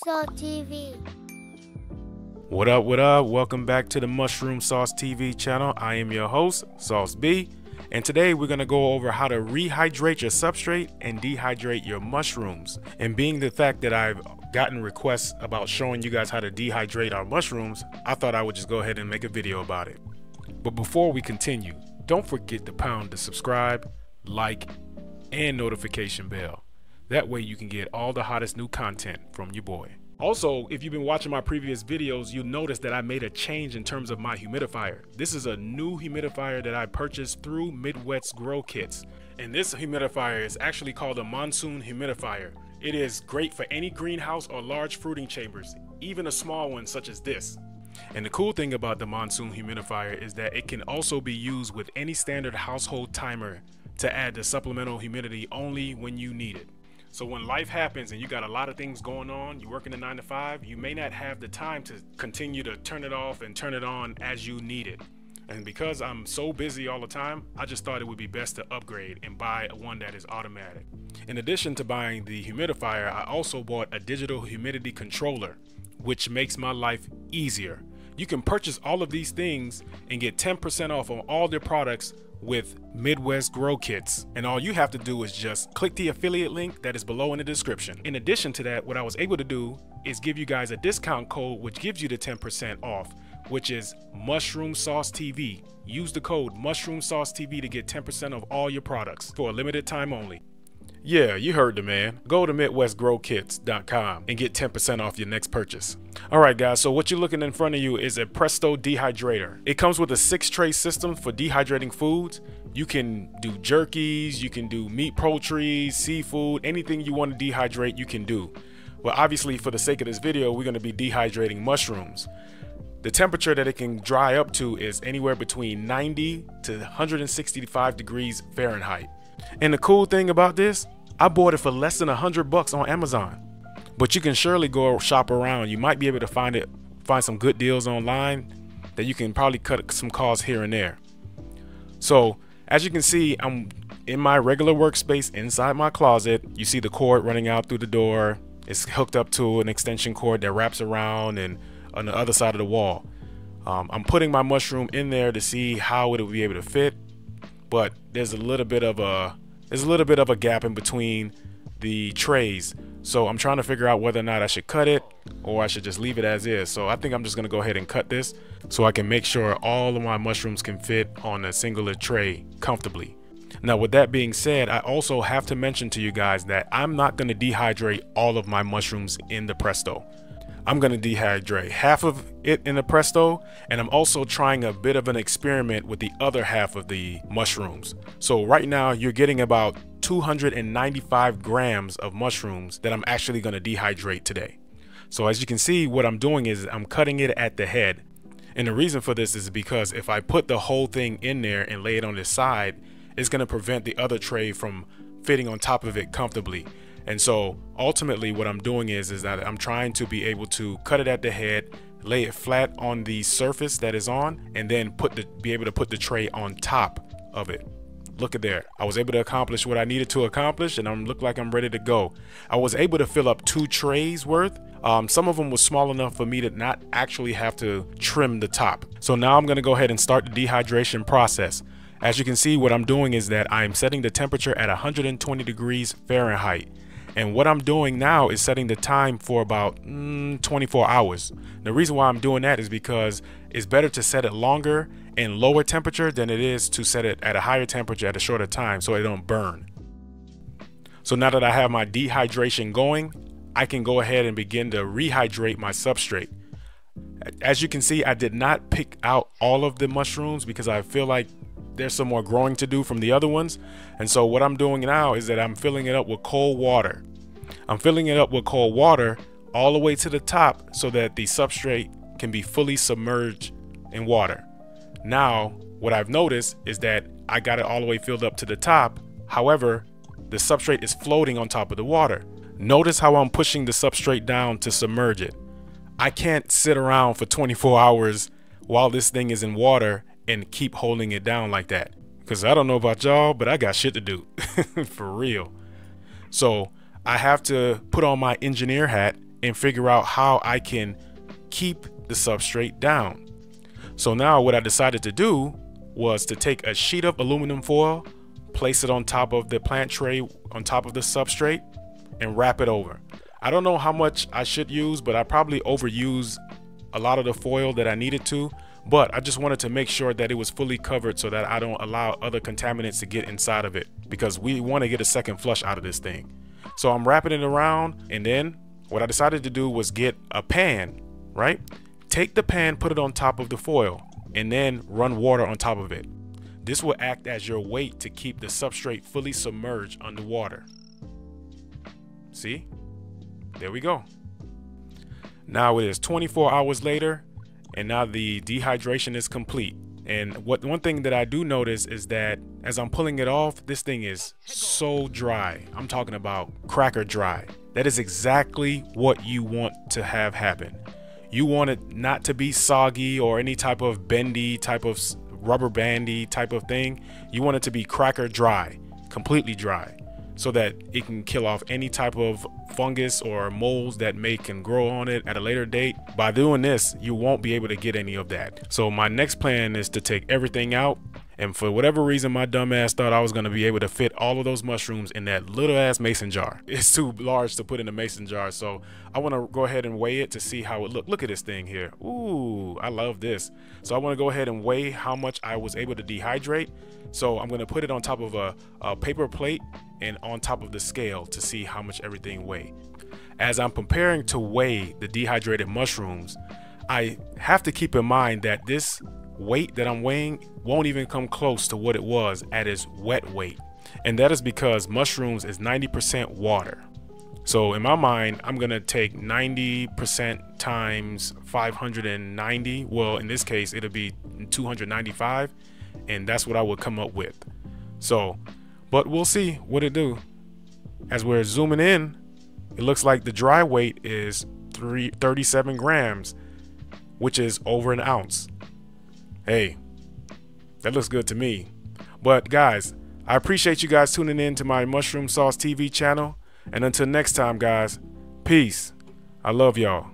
Sauce TV. What up, what up? Welcome back to the Mushroom Sauce TV channel. I am your host, Sauce B, and today we're going to go over how to rehydrate your substrate and dehydrate your mushrooms. And being the fact that I've gotten requests about showing you guys how to dehydrate our mushrooms, I thought I would just go ahead and make a video about it. But before we continue, don't forget to pound the subscribe, like, and notification bell. That way you can get all the hottest new content from your boy. Also, if you've been watching my previous videos, you'll notice that I made a change in terms of my humidifier. This is a new humidifier that I purchased through Midwest Grow Kits. And this humidifier is actually called a Monsoon Humidifier. It is great for any greenhouse or large fruiting chambers, even a small one such as this. And the cool thing about the Monsoon Humidifier is that it can also be used with any standard household timer to add the supplemental humidity only when you need it. So when life happens and you got a lot of things going on, you're working a 9 to 5, you may not have the time to continue to turn it off and turn it on as you need it. And because I'm so busy all the time, I just thought it would be best to upgrade and buy one that is automatic. In addition to buying the humidifier, I also bought a digital humidity controller, which makes my life easier. You can purchase all of these things and get 10% off on all their products with Midwest Grow Kits, and all you have to do is just click the affiliate link that is below in the description. In addition to that, what I was able to do is give you guys a discount code which gives you the 10% off, which is Mushroom Sauce TV. Use the code Mushroom Sauce TV to get 10% of all your products for a limited time only. Yeah, you heard the man. Go to MidwestGrowKits.com and get 10% off your next purchase. Alright guys, so what you're looking in front of you is a Presto dehydrator. It comes with a 6-tray system for dehydrating foods. You can do jerkies, you can do meat, poultry, seafood, anything you want to dehydrate you can do. Well, obviously for the sake of this video, we're going to be dehydrating mushrooms. The temperature that it can dry up to is anywhere between 90 to 165 degrees Fahrenheit. And the cool thing about this, I bought it for less than $100 on Amazon. But you can surely go shop around. You might be able to find some good deals online that you can probably cut some costs here and there. So as you can see, I'm in my regular workspace inside my closet. You see the cord running out through the door. It's hooked up to an extension cord that wraps around and on the other side of the wall. I'm putting my mushroom in there to see how it will be able to fit. But there's a little bit of a gap in between the trays. So I'm trying to figure out whether or not I should cut it or I should just leave it as is. So I think I'm just gonna go ahead and cut this so I can make sure all of my mushrooms can fit on a singular tray comfortably. Now with that being said, I also have to mention to you guys that I'm not gonna dehydrate all of my mushrooms in the Presto. I'm gonna dehydrate half of it in the Presto, and I'm also trying a bit of an experiment with the other half of the mushrooms. So right now you're getting about 295 grams of mushrooms that I'm actually gonna dehydrate today. So as you can see, what I'm doing is I'm cutting it at the head. And the reason for this is because if I put the whole thing in there and lay it on the side, it's gonna prevent the other tray from fitting on top of it comfortably. And so ultimately what I'm doing is that I'm trying to be able to cut it at the head, lay it flat on the surface that is on, and then be able to put the tray on top of it. Look at there. I was able to accomplish what I needed to accomplish, and look like I'm ready to go. I was able to fill up 2 trays worth. Some of them was small enough for me to not actually have to trim the top. So now I'm going to go ahead and start the dehydration process. As you can see, what I'm doing is that I'm setting the temperature at 120 degrees Fahrenheit. And what I'm doing now is setting the time for about 24 hours. The reason why I'm doing that is because it's better to set it longer and lower temperature than it is to set it at a higher temperature at a shorter time so it don't burn. So now that I have my dehydration going, I can go ahead and begin to rehydrate my substrate. As you can see, I did not pick out all of the mushrooms because I feel like there's some more growing to do from the other ones. And so what I'm doing now is that I'm filling it up with cold water. I'm filling it up with cold water all the way to the top so that the substrate can be fully submerged in water. Now, what I've noticed is that I got it all the way filled up to the top. However, the substrate is floating on top of the water. Notice how I'm pushing the substrate down to submerge it. I can't sit around for 24 hours while this thing is in water and keep holding it down like that, because I don't know about y'all, but I got shit to do. For real. So I have to put on my engineer hat and figure out how I can keep the substrate down. So now what I decided to do was to take a sheet of aluminum foil, place it on top of the plant tray on top of the substrate, and wrap it over. I don't know how much I should use, but I probably overused a lot of the foil that I needed to, but I just wanted to make sure that it was fully covered so that I don't allow other contaminants to get inside of it, because we want to get a second flush out of this thing. So I'm wrapping it around, and then what I decided to do was get a pan, right? Take the pan, put it on top of the foil, and then run water on top of it. This will act as your weight to keep the substrate fully submerged underwater. See? There we go. Now it is 24 hours later, and now the dehydration is complete. And one thing that I do notice is that as I'm pulling it off, this thing is so dry. I'm talking about cracker dry. That is exactly what you want to have happen. You want it not to be soggy or any type of bendy, type of rubber bandy type of thing. You want it to be cracker dry, completely dry, so that it can kill off any type of fungus or molds that can grow on it at a later date. By doing this, you won't be able to get any of that. So my next plan is to take everything out, and for whatever reason my dumb ass thought I was going to be able to fit all of those mushrooms in that little ass mason jar. It's too large to put in a mason jar, so I want to go ahead and weigh it to see how it look at this thing here. Ooh, I love this. So I want to go ahead and weigh how much I was able to dehydrate. So I'm going to put it on top of a paper plate and on top of the scale to see how much everything weighs. As I'm preparing to weigh the dehydrated mushrooms, I have to keep in mind that this weight that I'm weighing won't even come close to what it was at its wet weight. And that is because mushrooms is 90% water. So in my mind, I'm going to take 90% times 590. Well, in this case, it'll be 295. And that's what I would come up with. So, but we'll see what it do. As we're zooming in, it looks like the dry weight is 37 grams, which is over an ounce. Hey, that looks good to me. But guys, I appreciate you guys tuning in to my Mushroom Sauce TV channel. And until next time, guys, peace. I love y'all.